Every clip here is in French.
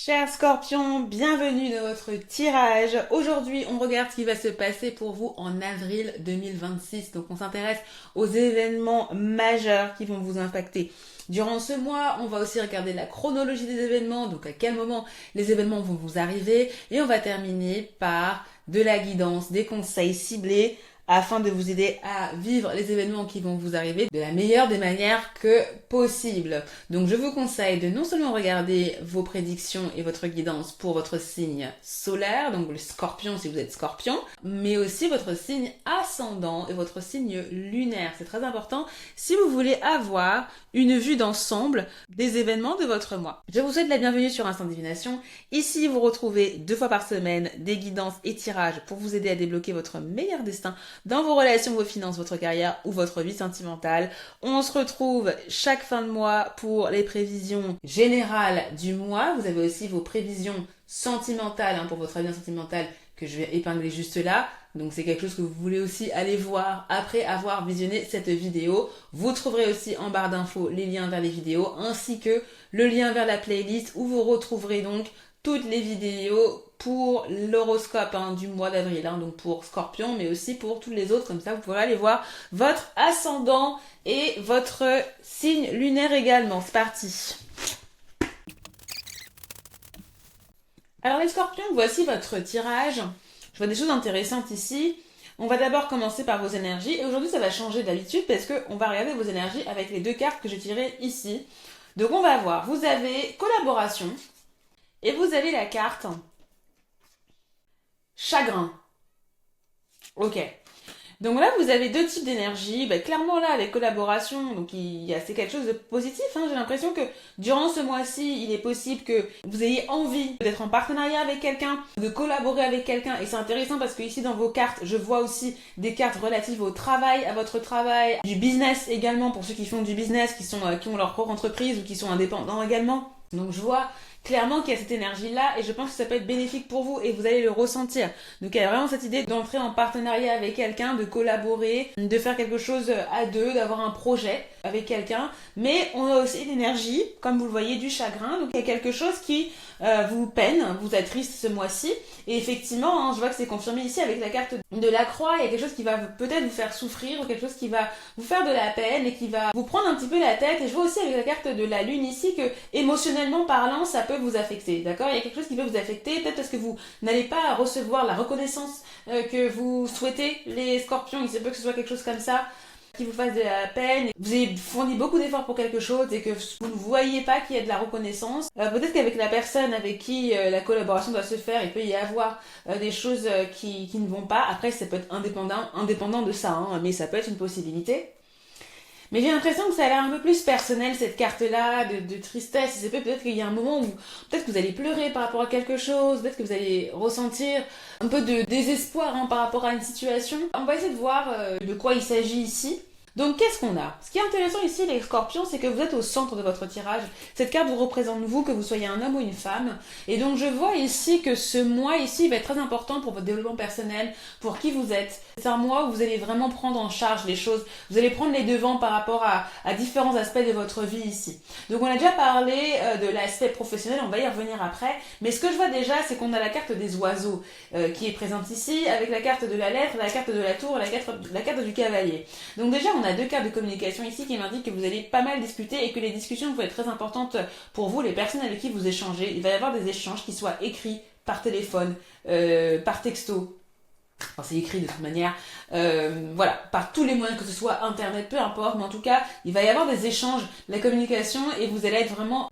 Chers scorpions, bienvenue dans votre tirage. Aujourd'hui, on regarde ce qui va se passer pour vous en avril 2026. Donc, on s'intéresse aux événements majeurs qui vont vous impacter. Durant ce mois, on va aussi regarder la chronologie des événements, donc à quel moment les événements vont vous arriver. Et on va terminer par de la guidance, des conseils ciblés afin de vous aider à vivre les événements qui vont vous arriver de la meilleure des manières que possible. Donc je vous conseille de non seulement regarder vos prédictions et votre guidance pour votre signe solaire, donc le scorpion si vous êtes scorpion, mais aussi votre signe ascendant et votre signe lunaire. C'est très important si vous voulez avoir une vue d'ensemble des événements de votre mois. Je vous souhaite la bienvenue sur Instant Divination. Ici, vous retrouvez 2 fois par semaine des guidances et tirages pour vous aider à débloquer votre meilleur destin dans vos relations, vos finances, votre carrière ou votre vie sentimentale. On se retrouve chaque fin de mois pour les prévisions générales du mois. Vous avez aussi vos prévisions sentimentales pour votre avenir sentimental que je vais épingler juste là. Donc c'est quelque chose que vous voulez aussi aller voir après avoir visionné cette vidéo. Vous trouverez aussi en barre d'infos les liens vers les vidéos ainsi que le lien vers la playlist où vous retrouverez donc toutes les vidéos pour l'horoscope du mois d'avril, donc pour Scorpion, mais aussi pour tous les autres, comme ça vous pourrez aller voir votre ascendant et votre signe lunaire également. C'est parti. Alors les Scorpions, voici votre tirage. Je vois des choses intéressantes ici. On va d'abord commencer par vos énergies, et aujourd'hui ça va changer d'habitude parce qu'on va regarder vos énergies avec les 2 cartes que j'ai tirées ici. Donc on va voir, vous avez collaboration, et vous avez la carte chagrin. Ok. Donc là, vous avez 2 types d'énergie. Clairement là, avec collaboration, donc c'est quelque chose de positif. J'ai l'impression que durant ce mois-ci, il est possible que vous ayez envie d'être en partenariat avec quelqu'un, de collaborer avec quelqu'un. Et c'est intéressant parce que ici dans vos cartes, je vois aussi des cartes relatives au travail, à votre travail, du business également pour ceux qui font du business, qui ont leur propre entreprise ou qui sont indépendants également. Donc je vois clairement qu'il y a cette énergie-là et je pense que ça peut être bénéfique pour vous et vous allez le ressentir. Donc il y a vraiment cette idée d'entrer en partenariat avec quelqu'un, de collaborer, de faire quelque chose à deux, d'avoir un projet avec quelqu'un. Mais on a aussi l'énergie, comme vous le voyez, du chagrin. Donc il y a quelque chose qui vous peine, vous attriste ce mois-ci. Et effectivement, je vois que c'est confirmé ici avec la carte de la croix. Il y a quelque chose qui va peut-être vous faire souffrir ou quelque chose qui va vous faire de la peine et qui va vous prendre un petit peu la tête. Et je vois aussi avec la carte de la lune ici que émotionnellement parlant, ça peut vous affecter. D'accord? Il y a quelque chose qui peut vous affecter, peut-être parce que vous n'allez pas recevoir la reconnaissance que vous souhaitez, les scorpions. Il se peut que ce soit quelque chose comme ça qui vous fasse de la peine, vous avez fourni beaucoup d'efforts pour quelque chose et que vous ne voyez pas qu'il y a de la reconnaissance. Peut-être qu'avec la personne avec qui la collaboration doit se faire, il peut y avoir des choses qui ne vont pas. Après, ça peut être indépendant de ça, mais ça peut être une possibilité. Mais j'ai l'impression que ça a l'air un peu plus personnel, cette carte-là, de tristesse. C'est peut-être qu'il y a un moment où peut-être que vous allez pleurer par rapport à quelque chose, peut-être que vous allez ressentir un peu de désespoir par rapport à une situation. On va essayer de voir de quoi il s'agit ici. Donc qu'est-ce qu'on a? Ce qui est intéressant ici, les scorpions, c'est que vous êtes au centre de votre tirage. Cette carte vous représente vous, que vous soyez un homme ou une femme. Et donc je vois ici que ce mois ici va être très important pour votre développement personnel, pour qui vous êtes. C'est un mois où vous allez vraiment prendre en charge les choses. Vous allez prendre les devants par rapport à différents aspects de votre vie ici. Donc on a déjà parlé de l'aspect professionnel, on va y revenir après. Mais ce que je vois déjà, c'est qu'on a la carte des oiseaux qui est présente ici, avec la carte de la lettre, la carte de la tour et la carte du cavalier. Donc déjà, on a 2 cartes de communication ici qui m'indiquent que vous allez pas mal discuter et que les discussions vont être très importantes pour vous, les personnes avec qui vous échangez. Il va y avoir des échanges qui soient écrits par téléphone, par texto. Enfin, c'est écrit de toute manière, voilà, par tous les moyens, que ce soit internet, peu importe, mais en tout cas, il va y avoir des échanges, de la communication, et vous allez être vraiment,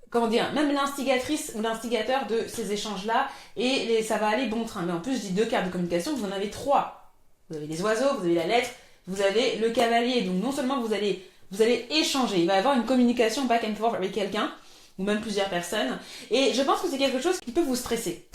même l'instigatrice ou l'instigateur de ces échanges-là, et ça va aller bon train. Mais en plus, je dis 2 cartes de communication, vous en avez 3. Vous avez les oiseaux, vous avez la lettre, vous avez le cavalier. Donc non seulement vous allez échanger, il va y avoir une communication back and forth avec quelqu'un, ou même plusieurs personnes, et je pense que c'est quelque chose qui peut vous stresser.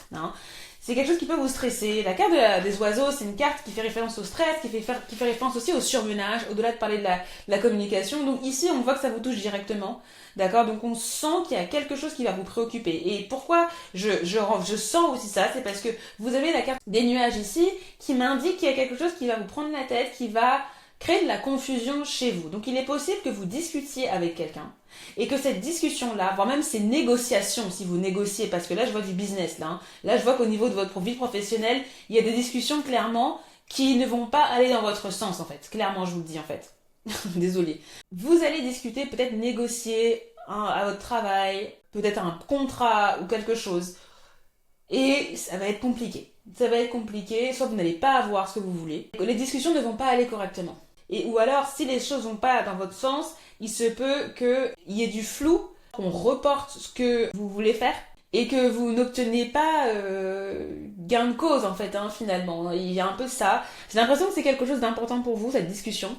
C'est quelque chose qui peut vous stresser. La carte des oiseaux, c'est une carte qui fait référence au stress, qui fait référence aussi au surmenage, au-delà de parler de la communication. Donc ici, on voit que ça vous touche directement. D'accord? Donc on sent qu'il y a quelque chose qui va vous préoccuper. Et pourquoi je sens aussi ça? C'est parce que vous avez la carte des nuages ici, qui m'indique qu'il y a quelque chose qui va vous prendre la tête, qui va créer de la confusion chez vous. Donc il est possible que vous discutiez avec quelqu'un et que cette discussion-là, voire même ces négociations, si vous négociez, parce que là je vois du business là, hein. Là je vois qu'au niveau de votre vie professionnelle, il y a des discussions clairement qui ne vont pas aller dans votre sens en fait. Clairement je vous le dis en fait. Désolée. Vous allez discuter, peut-être négocier à votre travail, peut-être un contrat ou quelque chose. Et ça va être compliqué. Ça va être compliqué, soit vous n'allez pas avoir ce que vous voulez. Les discussions ne vont pas aller correctement. Et ou alors, si les choses vont pas dans votre sens, il se peut qu'il y ait du flou, qu'on reporte ce que vous voulez faire et que vous n'obtenez pas gain de cause en fait, hein, finalement. Il y a un peu ça. J'ai l'impression que c'est quelque chose d'important pour vous, cette discussion.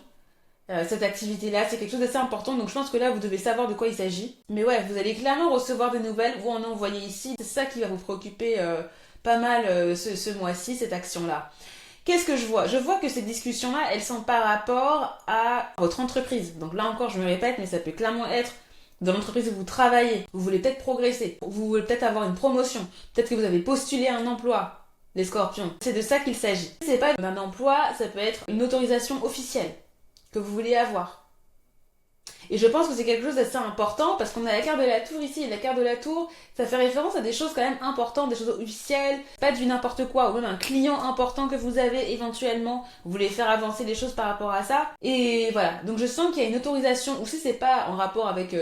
Cette activité-là, c'est quelque chose d'assez important, donc je pense que là, vous devez savoir de quoi il s'agit. Mais ouais, vous allez clairement recevoir des nouvelles, vous en envoyez ici, c'est ça qui va vous préoccuper pas mal ce mois-ci, cette action-là. Qu'est-ce que je vois? Je vois que ces discussions-là, elles sont par rapport à votre entreprise. Donc là encore, je me répète, mais ça peut clairement être dans l'entreprise où vous travaillez. Vous voulez peut-être progresser, vous voulez peut-être avoir une promotion, peut-être que vous avez postulé un emploi. Les scorpions. C'est de ça qu'il s'agit. C'est pas d'un emploi, ça peut être une autorisation officielle que vous voulez avoir. Et je pense que c'est quelque chose d'assez important parce qu'on a la carte de la tour ici, et la carte de la tour, ça fait référence à des choses quand même importantes, des choses officielles, pas du n'importe quoi, ou même un client important que vous avez éventuellement, vous voulez faire avancer les choses par rapport à ça. Et voilà, donc je sens qu'il y a une autorisation, ou si c'est pas en rapport avec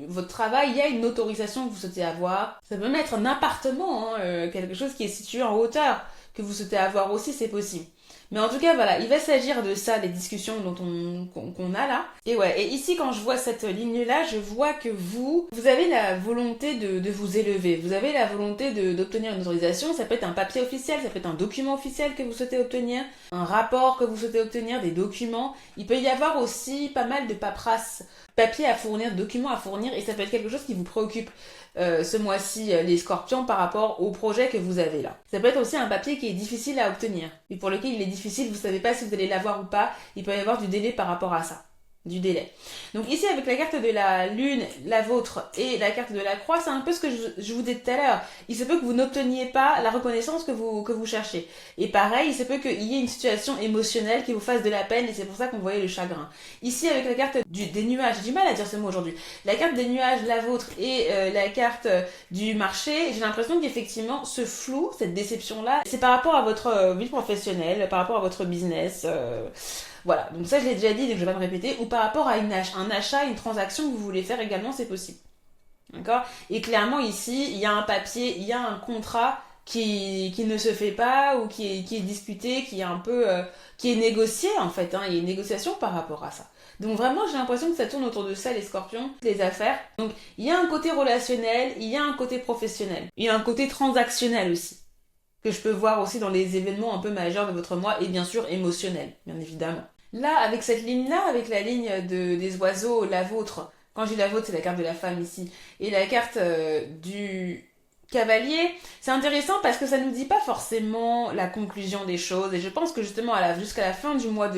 votre travail, il y a une autorisation que vous souhaitez avoir. Ça peut même être un appartement, hein, quelque chose qui est situé en hauteur, que vous souhaitez avoir aussi, c'est possible. Mais en tout cas, voilà, il va s'agir de ça, des discussions qu'on a là. Et ouais, et ici, quand je vois cette ligne-là, je vois que vous avez la volonté de vous élever. Vous avez la volonté d'obtenir une autorisation. Ça peut être un papier officiel, ça peut être un document officiel que vous souhaitez obtenir, un rapport que vous souhaitez obtenir, des documents. Il peut y avoir aussi pas mal de paperasse, papier à fournir, documents à fournir, et ça peut être quelque chose qui vous préoccupe. Ce mois-ci, les scorpions, par rapport au projet que vous avez là. Ça peut être aussi un papier qui est difficile à obtenir et pour lequel il est difficile, vous savez pas si vous allez l'avoir ou pas, il peut y avoir du délai par rapport à ça. Du délai. Donc ici avec la carte de la lune, la vôtre et la carte de la croix, c'est un peu ce que je vous disais tout à l'heure. Il se peut que vous n'obteniez pas la reconnaissance que vous cherchez. Et pareil, il se peut qu'il y ait une situation émotionnelle qui vous fasse de la peine et c'est pour ça qu'on voyait le chagrin. Ici avec la carte des nuages, j'ai du mal à dire ce mot aujourd'hui. La carte des nuages, la vôtre et la carte du marché, j'ai l'impression qu'effectivement ce flou, cette déception-là, c'est par rapport à votre vie professionnelle, par rapport à votre business. Voilà, donc ça je l'ai déjà dit, donc je vais pas me répéter, ou par rapport à un achat, une transaction que vous voulez faire également, c'est possible. D'accord? Et clairement ici, il y a un papier, il y a un contrat qui ne se fait pas ou qui est discuté, qui est un peu qui est négocié en fait, hein, il y a une négociation par rapport à ça. Donc vraiment, j'ai l'impression que ça tourne autour de ça, les scorpions, les affaires. Donc il y a un côté relationnel, il y a un côté professionnel, il y a un côté transactionnel aussi, que je peux voir aussi dans les événements un peu majeurs de votre mois, et bien sûr émotionnel, bien évidemment. Là, avec cette ligne-là, avec la ligne des oiseaux, la vôtre, quand je dis la vôtre, c'est la carte de la femme ici, et la carte du cavalier, c'est intéressant parce que ça nous dit pas forcément la conclusion des choses, et je pense que justement jusqu'à la fin du mois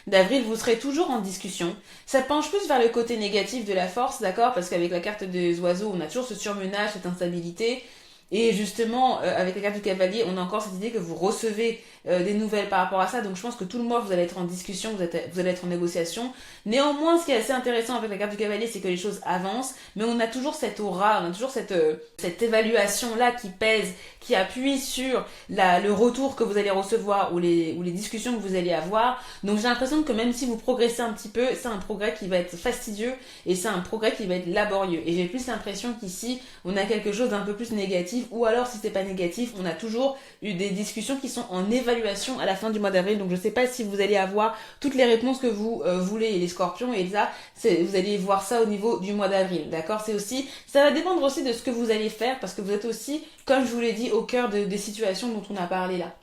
d'avril, vous serez toujours en discussion. Ça penche plus vers le côté négatif de la force, d'accord, parce qu'avec la carte des oiseaux, on a toujours ce surmenage, cette instabilité. Et justement, avec la carte du cavalier, on a encore cette idée que vous recevez des nouvelles par rapport à ça. Donc je pense que tout le mois, vous allez être en discussion, vous allez être en négociation. Néanmoins, ce qui est assez intéressant avec la carte du cavalier, c'est que les choses avancent. Mais on a toujours cette aura, on a toujours cette évaluation-là qui pèse, qui appuie sur le retour que vous allez recevoir ou les discussions que vous allez avoir. Donc j'ai l'impression que même si vous progressez un petit peu, c'est un progrès qui va être fastidieux et c'est un progrès qui va être laborieux. Et j'ai plus l'impression qu'ici, on a quelque chose d'un peu plus négatif, ou alors si c'est pas négatif, on a toujours eu des discussions qui sont en évaluation à la fin du mois d'avril. Donc je sais pas si vous allez avoir toutes les réponses que vous voulez, et les scorpions, et ça, vous allez voir ça au niveau du mois d'avril, d'accord? Ça va dépendre aussi de ce que vous allez faire, parce que vous êtes aussi, comme je vous l'ai dit, au cœur des situations dont on a parlé là.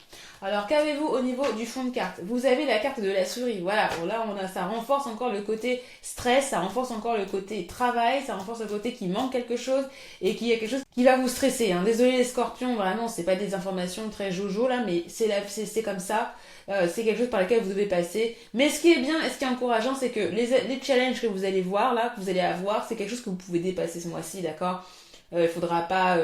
Alors qu'avez-vous au niveau du fond de carte? Vous avez la carte de la souris, voilà, bon, là ça renforce encore le côté stress, ça renforce encore le côté travail, ça renforce le côté qu'il manque quelque chose et qu'il y a quelque chose qui va vous stresser, hein. Désolé les scorpions, vraiment c'est pas des informations très jojo là, mais c'est comme ça. C'est quelque chose par lequel vous devez passer. Mais ce qui est bien et ce qui est encourageant, c'est que les challenges que vous allez voir là, que vous allez avoir, c'est quelque chose que vous pouvez dépasser ce mois-ci, d'accord? Il faudra pas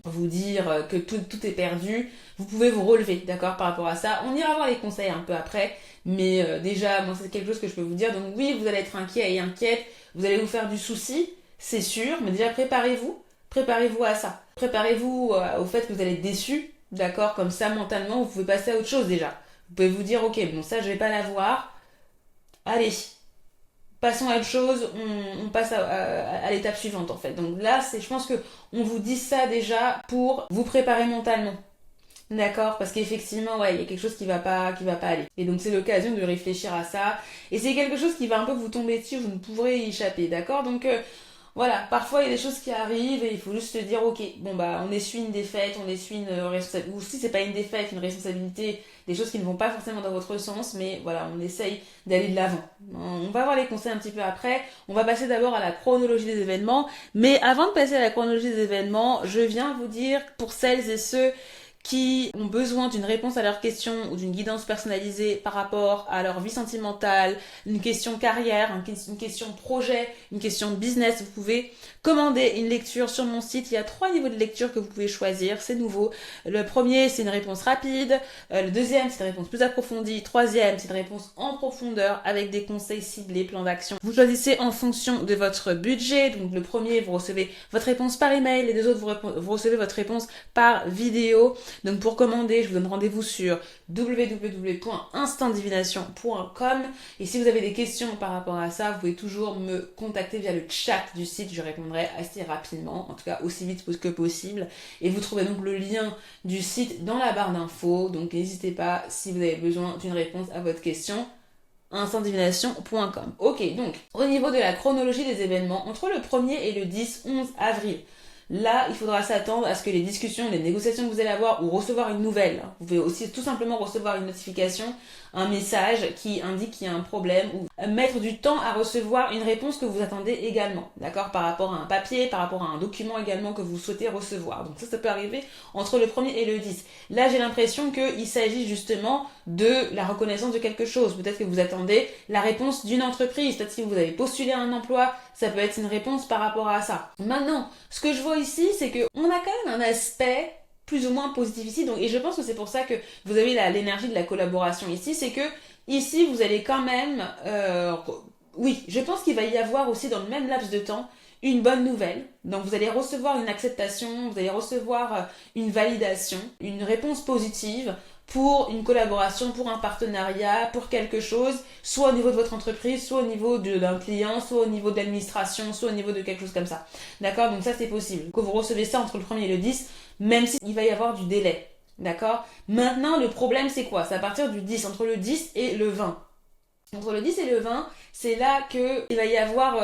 vous dire que tout est perdu. Vous pouvez vous relever, d'accord, par rapport à ça. On ira voir les conseils un peu après, mais déjà, moi, c'est quelque chose que je peux vous dire. Donc oui, vous allez être inquiet et inquiète, vous allez vous faire du souci, c'est sûr, mais déjà préparez-vous à ça. Préparez-vous au fait que vous allez être déçu, d'accord, comme ça, mentalement, vous pouvez passer à autre chose déjà. Vous pouvez vous dire, ok, bon, ça, je vais pas l'avoir. Allez, passons à autre chose, on passe à l'étape suivante en fait. Donc là, je pense que on vous dit ça déjà pour vous préparer mentalement. D'accord, parce qu'effectivement, ouais, il y a quelque chose qui va pas aller. Et donc c'est l'occasion de réfléchir à ça. Et c'est quelque chose qui va un peu vous tomber dessus, vous ne pourrez y échapper, d'accord. Donc voilà, parfois il y a des choses qui arrivent et il faut juste se dire, ok, bon bah on essuie une défaite, on essuie une responsabilité, ou si c'est pas une défaite, une responsabilité, des choses qui ne vont pas forcément dans votre sens, mais voilà, on essaye d'aller de l'avant. On va voir les conseils un petit peu après, on va passer d'abord à la chronologie des événements, mais avant de passer à la chronologie des événements, je viens vous dire, pour celles et ceux qui ont besoin d'une réponse à leurs questions ou d'une guidance personnalisée par rapport à leur vie sentimentale, une question carrière, une question projet, une question business, vous pouvez commander une lecture sur mon site. Il y a 3 niveaux de lecture que vous pouvez choisir, c'est nouveau. Le premier, c'est une réponse rapide. Le deuxième, c'est une réponse plus approfondie. Troisième, c'est une réponse en profondeur avec des conseils ciblés, plans d'action. Vous choisissez en fonction de votre budget. Donc le premier, vous recevez votre réponse par email. Les deux autres, vous recevez votre réponse par vidéo. Donc pour commander, je vous donne rendez-vous sur www.instantdivination.com et si vous avez des questions par rapport à ça, vous pouvez toujours me contacter via le chat du site, je répondrai assez rapidement, en tout cas aussi vite que possible. Et vous trouvez donc le lien du site dans la barre d'infos, donc n'hésitez pas si vous avez besoin d'une réponse à votre question. instantdivination.com. Ok, donc au niveau de la chronologie des événements, entre le 1er et le 10-11 avril, là, il faudra s'attendre à ce que les discussions, les négociations que vous allez avoir ou recevoir une nouvelle, vous pouvez aussi tout simplement recevoir une notification, un message qui indique qu'il y a un problème ou mettre du temps à recevoir une réponse que vous attendez également, d'accord, par rapport à un papier, par rapport à un document également que vous souhaitez recevoir. Donc ça peut arriver entre le 1er et le 10. Là, j'ai l'impression qu'il s'agit justement de la reconnaissance de quelque chose. Peut-être que vous attendez la réponse d'une entreprise, peut-être que vous avez postulé à un emploi, ça peut être une réponse par rapport à ça. Maintenant, ce que je vois ici, c'est qu'on a quand même un aspect plus ou moins positif ici, donc, et je pense que c'est pour ça que vous avez l'énergie de la collaboration ici, c'est que ici vous allez quand même, oui, je pense qu'il va y avoir aussi dans le même laps de temps une bonne nouvelle. Donc vous allez recevoir une acceptation, vous allez recevoir une validation, une réponse positive pour une collaboration, pour un partenariat, pour quelque chose, soit au niveau de votre entreprise, soit au niveau d'un client, soit au niveau de l'administration, soit au niveau de quelque chose comme ça. D'accord? Donc ça c'est possible. Que vous recevez ça entre le 1er et le 10, même s'il va y avoir du délai. D'accord? Maintenant, le problème c'est quoi? C'est à partir du 10, entre le 10 et le 20. Entre le 10 et le 20, c'est là qu'il va y avoir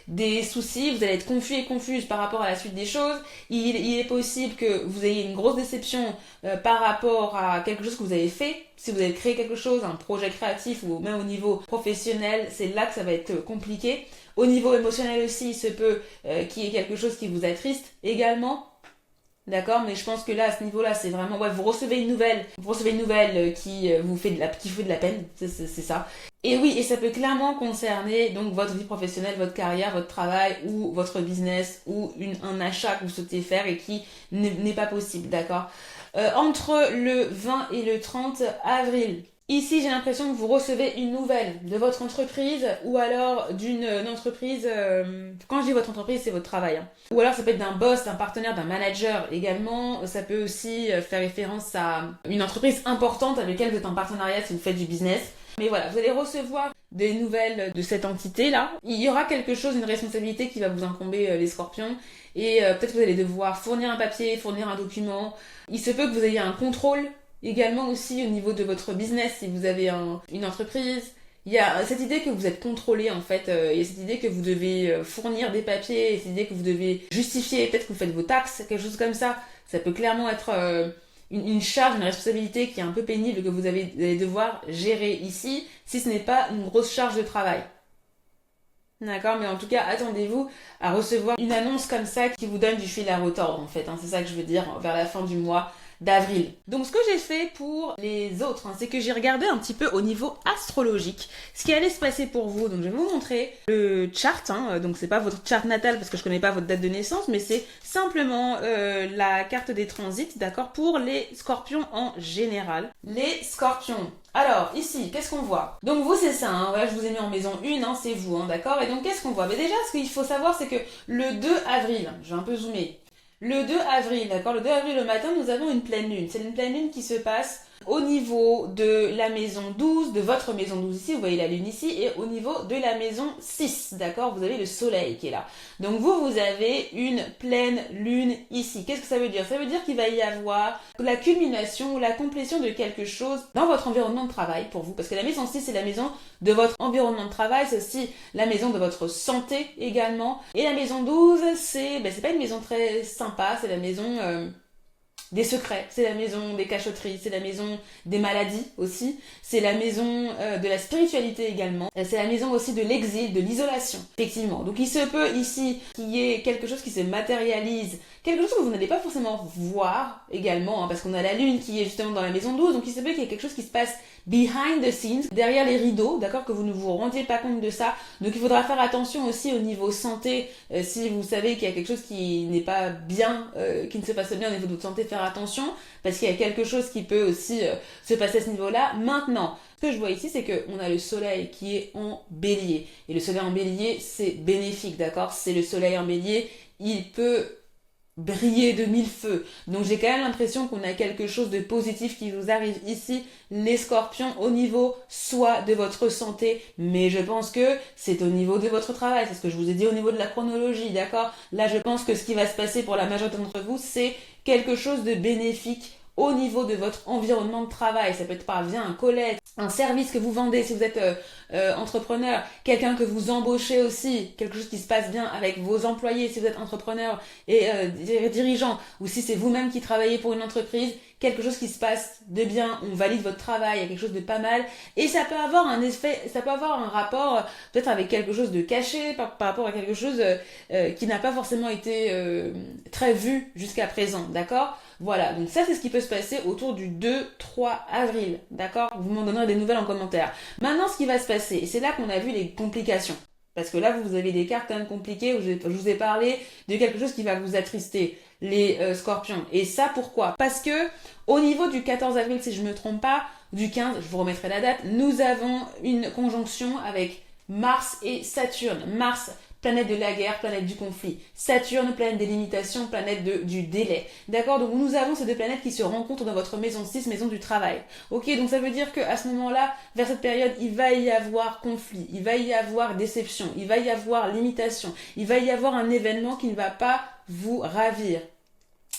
des soucis, vous allez être confus et confuse par rapport à la suite des choses. Il est possible que vous ayez une grosse déception par rapport à quelque chose que vous avez fait. Si vous avez créé quelque chose, un projet créatif ou même au niveau professionnel, c'est là que ça va être compliqué. Au niveau émotionnel aussi, il se peut qu'il y ait quelque chose qui vous attriste également. D'accord, mais je pense que là, à ce niveau-là, c'est vraiment, ouais, vous recevez une nouvelle qui vous fait qui fait de la peine, c'est ça. Et oui, et ça peut clairement concerner donc votre vie professionnelle, votre carrière, votre travail ou votre business ou un achat que vous souhaitez faire et qui n'est pas possible, d'accord. Entre le 20 et le 30 avril, ici, j'ai l'impression que vous recevez une nouvelle de votre entreprise ou alors d'une entreprise. Quand je dis votre entreprise, c'est votre travail. Hein. Ou alors ça peut être d'un boss, d'un partenaire, d'un manager également. Ça peut aussi faire référence à une entreprise importante avec laquelle vous êtes en partenariat si vous faites du business. Mais voilà, vous allez recevoir des nouvelles de cette entité-là. Il y aura quelque chose, une responsabilité qui va vous incomber, les scorpions. Et peut-être que vous allez devoir fournir un papier, fournir un document. Il se peut que vous ayez un contrôle également aussi au niveau de votre business, si vous avez une entreprise. Il y a cette idée que vous êtes contrôlé en fait, il y a cette idée que vous devez fournir des papiers, cette idée que vous devez justifier, peut-être que vous faites vos taxes, quelque chose comme ça. Ça peut clairement être une charge, une responsabilité qui est un peu pénible que vous allez devoir gérer ici, si ce n'est pas une grosse charge de travail. D'accord, mais en tout cas, attendez-vous à recevoir une annonce comme ça qui vous donne du fil à retordre en fait, hein, c'est ça que je veux dire, vers la fin du mois. d'avril. Donc ce que j'ai fait pour les autres, c'est que j'ai regardé un petit peu au niveau astrologique ce qui allait se passer pour vous. Donc je vais vous montrer le chart, donc c'est pas votre chart natal parce que je connais pas votre date de naissance, mais c'est simplement la carte des transits, d'accord, pour les scorpions en général. Les scorpions. Alors, ici, qu'est-ce qu'on voit? Donc vous, c'est ça, voilà, je vous ai mis en maison 1, c'est vous, d'accord? Et donc, qu'est-ce qu'on voit? Mais déjà, ce qu'il faut savoir, c'est que le 2 avril, je vais un peu zoomer, le 2 avril, d'accord? Le 2 avril, le matin, nous avons une pleine lune. C'est une pleine lune qui se passe au niveau de la maison 12, de votre maison 12 ici, vous voyez la lune ici, et au niveau de la maison 6, d'accord? Vous avez le soleil qui est là. Donc vous avez une pleine lune ici. Qu'est-ce que ça veut dire? Ça veut dire qu'il va y avoir la culmination ou la complétion de quelque chose dans votre environnement de travail pour vous, parce que la maison 6, c'est la maison de votre environnement de travail, c'est aussi la maison de votre santé également, et la maison 12, c'est pas une maison très sympa, c'est la maison des secrets, c'est la maison des cachotteries, c'est la maison des maladies aussi, c'est la maison de la spiritualité également, c'est la maison aussi de l'exil, de l'isolation, effectivement. Donc il se peut ici qu'il y ait quelque chose qui se matérialise, quelque chose que vous n'allez pas forcément voir également, parce qu'on a la lune qui est justement dans la maison 12, donc il se peut qu'il y ait quelque chose qui se passe behind the scenes, derrière les rideaux, d'accord, que vous ne vous rendiez pas compte de ça. Donc il faudra faire attention aussi au niveau santé, si vous savez qu'il y a quelque chose qui n'est pas bien, qui ne se passe bien au niveau de votre santé, faire attention, parce qu'il y a quelque chose qui peut aussi se passer à ce niveau-là. Maintenant, ce que je vois ici, c'est qu'on a le soleil qui est en bélier. Et le soleil en bélier, c'est bénéfique, d'accord? C'est le soleil en bélier, il peut briller de mille feux. Donc j'ai quand même l'impression qu'on a quelque chose de positif qui vous arrive ici, les scorpions, au niveau soit de votre santé, mais je pense que c'est au niveau de votre travail, c'est ce que je vous ai dit au niveau de la chronologie, d'accord? Là je pense que ce qui va se passer pour la majorité d'entre vous, c'est quelque chose de bénéfique au niveau de votre environnement de travail. Ça peut être par via un collègue, un service que vous vendez si vous êtes entrepreneur, quelqu'un que vous embauchez aussi, quelque chose qui se passe bien avec vos employés si vous êtes entrepreneur et dirigeant, ou si c'est vous-même qui travaillez pour une entreprise, quelque chose qui se passe de bien, on valide votre travail, il y a quelque chose de pas mal, et ça peut avoir un effet, ça peut avoir un rapport peut-être avec quelque chose de caché par rapport à quelque chose qui n'a pas forcément été très vu jusqu'à présent, d'accord? Voilà, donc ça c'est ce qui peut se passer autour du 2-3 avril, d'accord? Vous m'en donnerez des nouvelles en commentaire. Maintenant, ce qui va se passer, et c'est là qu'on a vu les complications. Parce que là, vous avez des cartes quand même compliquées, où je vous ai parlé de quelque chose qui va vous attrister, les scorpions. Et ça, pourquoi? Parce que au niveau du 14 avril, si je ne me trompe pas, du 15, je vous remettrai la date, nous avons une conjonction avec Mars et Saturne. Mars, planète de la guerre, planète du conflit. Saturne, planète des limitations, planète du délai. D'accord? Donc nous avons ces deux planètes qui se rencontrent dans votre maison 6, maison du travail. Ok, donc ça veut dire qu'à ce moment-là, vers cette période, il va y avoir conflit, il va y avoir déception, il va y avoir limitation, il va y avoir un événement qui ne va pas vous ravir.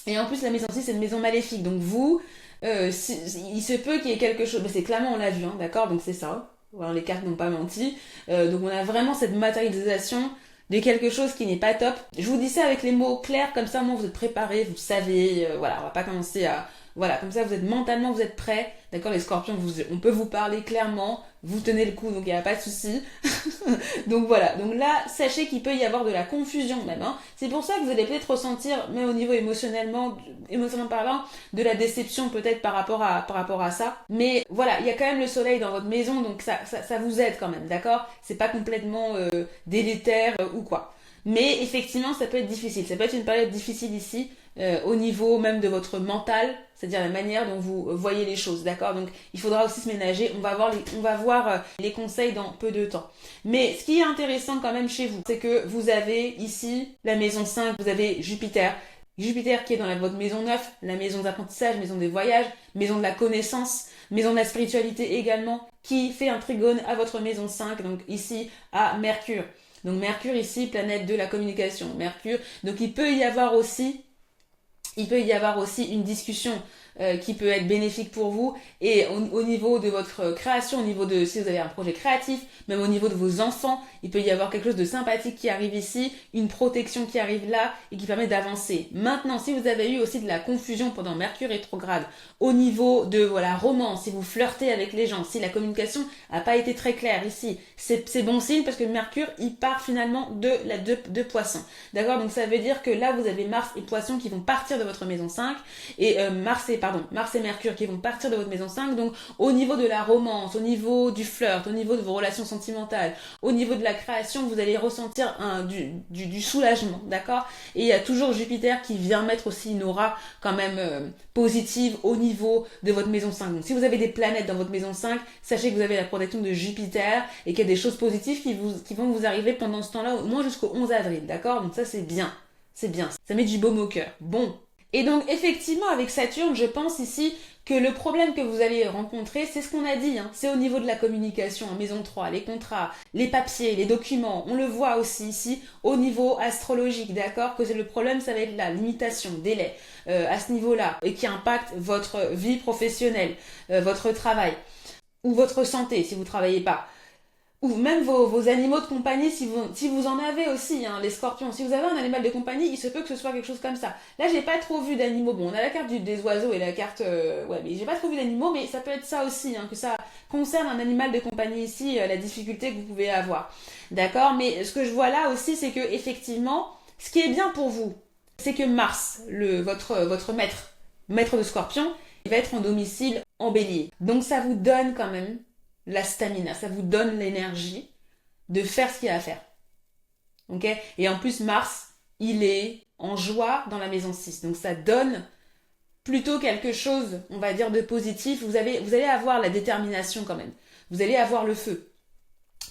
Et en plus, la maison 6, c'est une maison maléfique. Donc vous, il se peut qu'il y ait quelque chose, mais c'est clairement, on l'a vu, d'accord? Donc c'est ça. Voilà, les cartes n'ont pas menti. Donc on a vraiment cette matérialisation de quelque chose qui n'est pas top. Je vous dis ça avec les mots clairs, comme ça, moi, vous êtes préparés, vous savez, voilà, on va pas commencer à... Voilà, comme ça, vous êtes mentalement, vous êtes prêts. D'accord, les scorpions, on peut vous parler clairement, vous tenez le coup, donc il n'y a pas de souci. Donc voilà, donc là, sachez qu'il peut y avoir de la confusion même. C'est pour ça que vous allez peut-être ressentir, même au niveau émotionnellement parlant, de la déception peut-être par rapport à ça. Mais voilà, il y a quand même le soleil dans votre maison, donc ça vous aide quand même, d'accord? C'est pas complètement délétère ou quoi. Mais effectivement, ça peut être difficile. Ça peut être une période difficile ici, au niveau même de votre mental, c'est-à-dire la manière dont vous voyez les choses, d'accord? Donc il faudra aussi se ménager, on va voir les conseils dans peu de temps. Mais ce qui est intéressant quand même chez vous, c'est que vous avez ici la maison 5, vous avez Jupiter. Jupiter qui est dans votre maison 9, la maison d'apprentissage, maison des voyages, maison de la connaissance, maison de la spiritualité également, qui fait un trigone à votre maison 5, donc ici à Mercure. Donc Mercure ici, planète de la communication. Mercure, donc il peut y avoir aussi une discussion qui peut être bénéfique pour vous, et au niveau de votre création, au niveau de si vous avez un projet créatif, même au niveau de vos enfants, il peut y avoir quelque chose de sympathique qui arrive ici, une protection qui arrive là et qui permet d'avancer. Maintenant, si vous avez eu aussi de la confusion pendant Mercure rétrograde, au niveau de romance, si vous flirtez avec les gens, si la communication n'a pas été très claire ici, c'est bon signe parce que Mercure, il part finalement de Poisson. D'accord? Donc ça veut dire que là, vous avez Mars et Poisson qui vont partir de de votre maison 5 et Mars et Mercure qui vont partir de votre maison 5. Donc au niveau de la romance, au niveau du flirt, au niveau de vos relations sentimentales, au niveau de la création, vous allez ressentir du soulagement, d'accord? Et il y a toujours Jupiter qui vient mettre aussi une aura quand même positive au niveau de votre maison 5. Donc si vous avez des planètes dans votre maison 5, sachez que vous avez la protection de Jupiter et qu'il y a des choses positives qui vont vous arriver pendant ce temps-là, au moins jusqu'au 11 avril, d'accord? Donc ça c'est bien, ça met du baume au cœur. Bon. Et donc effectivement avec Saturne, je pense ici que le problème que vous allez rencontrer, c'est ce qu'on a dit, hein, c'est au niveau de la communication en maison 3, les contrats, les papiers, les documents, on le voit aussi ici au niveau astrologique, d'accord, que le problème ça va être la limitation, délai, à ce niveau-là, et qui impacte votre vie professionnelle, votre travail, ou votre santé si vous ne travaillez pas. Ou même vos animaux de compagnie, si vous en avez aussi, hein, les scorpions. Si vous avez un animal de compagnie, il se peut que ce soit quelque chose comme ça. Là, j'ai pas trop vu d'animaux. Bon, on a la carte des oiseaux et la carte... ouais, mais j'ai pas trop vu d'animaux, mais ça peut être ça aussi, hein, que ça concerne un animal de compagnie ici, la difficulté que vous pouvez avoir. D'accord? Mais ce que je vois là aussi, c'est que effectivement, ce qui est bien pour vous, c'est que Mars, votre maître de scorpion, il va être en domicile en bélier. Donc ça vous donne quand même la stamina, ça vous donne l'énergie de faire ce qu'il y a à faire. Ok? Et en plus, Mars, il est en joie dans la maison 6. Donc ça donne plutôt quelque chose, on va dire, de positif. Vous allez avoir la détermination quand même. Vous allez avoir le feu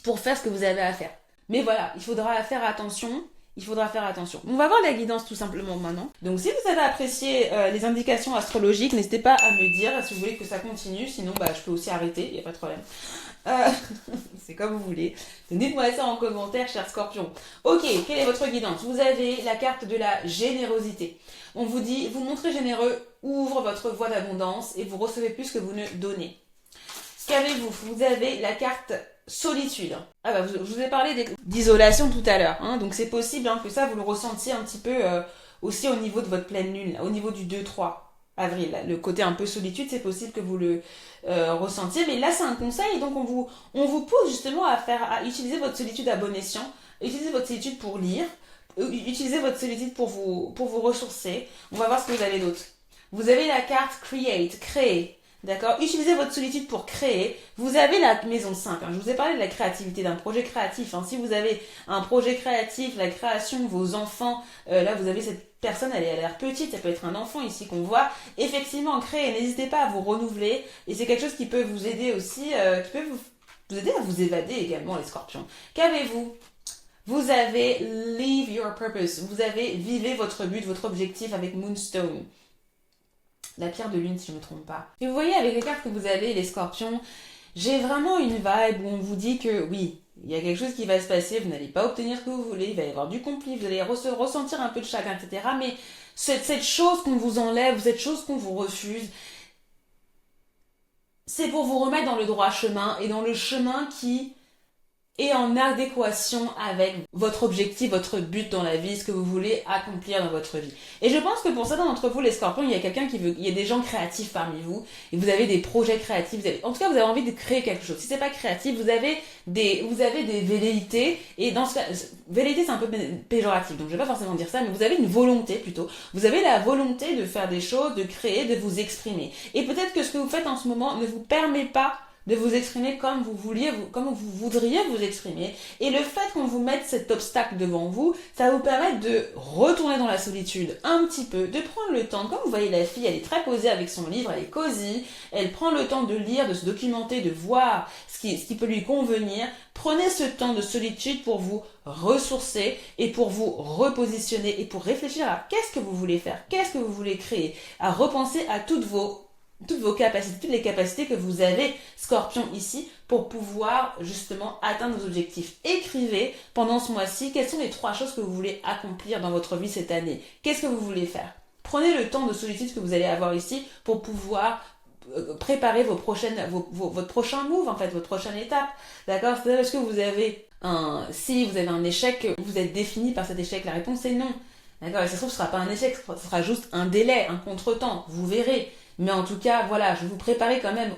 pour faire ce que vous avez à faire. Mais voilà, il faudra faire attention. On va voir la guidance tout simplement maintenant. Donc si vous avez apprécié les indications astrologiques, n'hésitez pas à me dire si vous voulez que ça continue. Sinon, je peux aussi arrêter, il n'y a pas de problème. C'est comme vous voulez. Dites-moi ça en commentaire, cher Scorpion. Ok, quelle est votre guidance? Vous avez la carte de la générosité. On vous dit, vous montrez généreux, ouvre votre voie d'abondance et vous recevez plus que vous ne donnez. Qu'avez-vous? Vous avez la carte solitude. Je vous ai parlé d'isolation tout à l'heure. Hein, donc c'est possible que ça, vous le ressentiez un petit peu aussi au niveau de votre pleine lune, au niveau du 2-3 avril. Là. Le côté un peu solitude, c'est possible que vous le ressentiez. Mais là, c'est un conseil. Donc on vous pousse justement à utiliser votre solitude à bon escient. Utilisez votre solitude pour lire. Utilisez votre solitude pour vous ressourcer. On va voir ce que vous avez d'autre. Vous avez la carte Create, créer. D'accord? Utilisez votre solitude pour créer. Vous avez la maison 5. Hein. Je vous ai parlé de la créativité, d'un projet créatif. Hein. Si vous avez un projet créatif, la création de vos enfants, là vous avez cette personne, elle a l'air petite, ça peut être un enfant ici qu'on voit. Effectivement, créer, n'hésitez pas à vous renouveler. Et c'est quelque chose qui peut vous aider aussi, qui peut vous aider à vous évader également, les scorpions. Qu'avez-vous? Vous avez Live Your Purpose. Vous avez vivez votre but, votre objectif avec Moonstone. La pierre de lune si je ne me trompe pas. Et vous voyez avec les cartes que vous avez, les scorpions, j'ai vraiment une vibe où on vous dit que oui, il y a quelque chose qui va se passer, vous n'allez pas obtenir ce que vous voulez, il va y avoir du conflit, vous allez ressentir un peu de chagrin, etc. Mais cette chose qu'on vous enlève, cette chose qu'on vous refuse, c'est pour vous remettre dans le droit chemin et dans le chemin qui est en adéquation avec votre objectif, votre but dans la vie, ce que vous voulez accomplir dans votre vie. Et je pense que pour certains d'entre vous, les scorpions, il y a il y a des gens créatifs parmi vous, et vous avez des projets créatifs, en tout cas, vous avez envie de créer quelque chose. Si c'est pas créatif, vous avez des velléités, et dans ce cas, velléité, c'est un peu péjoratif, donc je vais pas forcément dire ça, mais vous avez une volonté plutôt. Vous avez la volonté de faire des choses, de créer, de vous exprimer. Et peut-être que ce que vous faites en ce moment ne vous permet pas de vous exprimer comme comme vous voudriez vous exprimer. Et le fait qu'on vous mette cet obstacle devant vous, ça va vous permettre de retourner dans la solitude un petit peu, de prendre le temps. Comme vous voyez la fille, elle est très posée avec son livre, elle est cosy, elle prend le temps de lire, de se documenter, de voir ce qui peut lui convenir. Prenez ce temps de solitude pour vous ressourcer et pour vous repositionner et pour réfléchir à qu'est-ce que vous voulez faire, qu'est-ce que vous voulez créer, à repenser à toutes vos capacités, toutes les capacités que vous avez, Scorpion, ici, pour pouvoir justement atteindre vos objectifs. Écrivez pendant ce mois-ci quelles sont les 3 choses que vous voulez accomplir dans votre vie cette année. Qu'est-ce que vous voulez faire? Prenez le temps de solitude que vous allez avoir ici pour pouvoir préparer votre prochain move, en fait, votre prochaine étape. D'accord? C'est parce que si vous avez un échec, vous êtes défini par cet échec. La réponse est non. D'accord? Et ça se trouve, ce sera pas un échec, ce sera juste un délai, un contretemps. Vous verrez. Mais en tout cas, voilà, je vais vous préparer quand même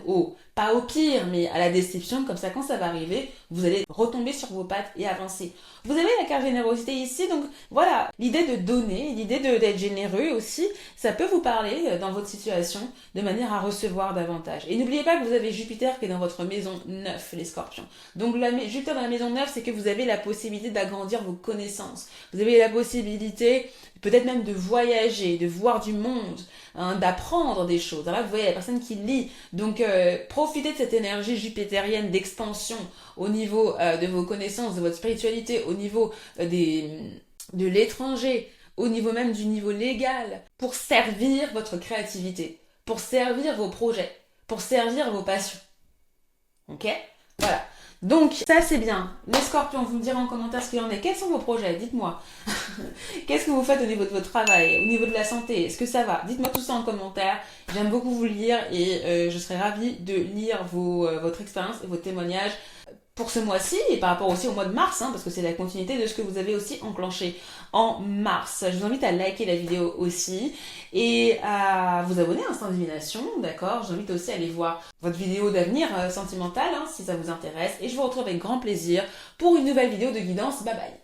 pas au pire, mais à la déception, comme ça quand ça va arriver, vous allez retomber sur vos pattes et avancer. Vous avez la carte générosité ici, donc voilà, l'idée de donner, d'être généreux aussi, ça peut vous parler dans votre situation de manière à recevoir davantage. Et n'oubliez pas que vous avez Jupiter qui est dans votre maison 9, les scorpions. Donc Jupiter dans la maison 9, c'est que vous avez la possibilité d'agrandir vos connaissances. Vous avez la possibilité peut-être même de voyager, de voir du monde, hein, d'apprendre des choses. Alors là, vous voyez, la personne qui lit. Donc, profitez de cette énergie jupitérienne d'expansion au niveau de vos connaissances, de votre spiritualité, au niveau de l'étranger, au niveau même du niveau légal, pour servir votre créativité, pour servir vos projets, pour servir vos passions. Ok? Voilà. Donc, ça c'est bien. Les scorpions, vous me direz en commentaire ce qu'il en est. Quels sont vos projets? Dites-moi. Qu'est-ce que vous faites au niveau de votre travail, au niveau de la santé? Est-ce que ça va? Dites-moi tout ça en commentaire. J'aime beaucoup vous lire et je serais ravie de lire votre expérience et vos témoignages pour ce mois-ci et par rapport aussi au mois de mars, hein, parce que c'est la continuité de ce que vous avez aussi enclenché en mars. Je vous invite à liker la vidéo aussi et à vous abonner à Instant Divination, d'accord? Je vous invite aussi à aller voir votre vidéo d'avenir sentimental, hein, si ça vous intéresse. Et je vous retrouve avec grand plaisir pour une nouvelle vidéo de guidance. Bye bye!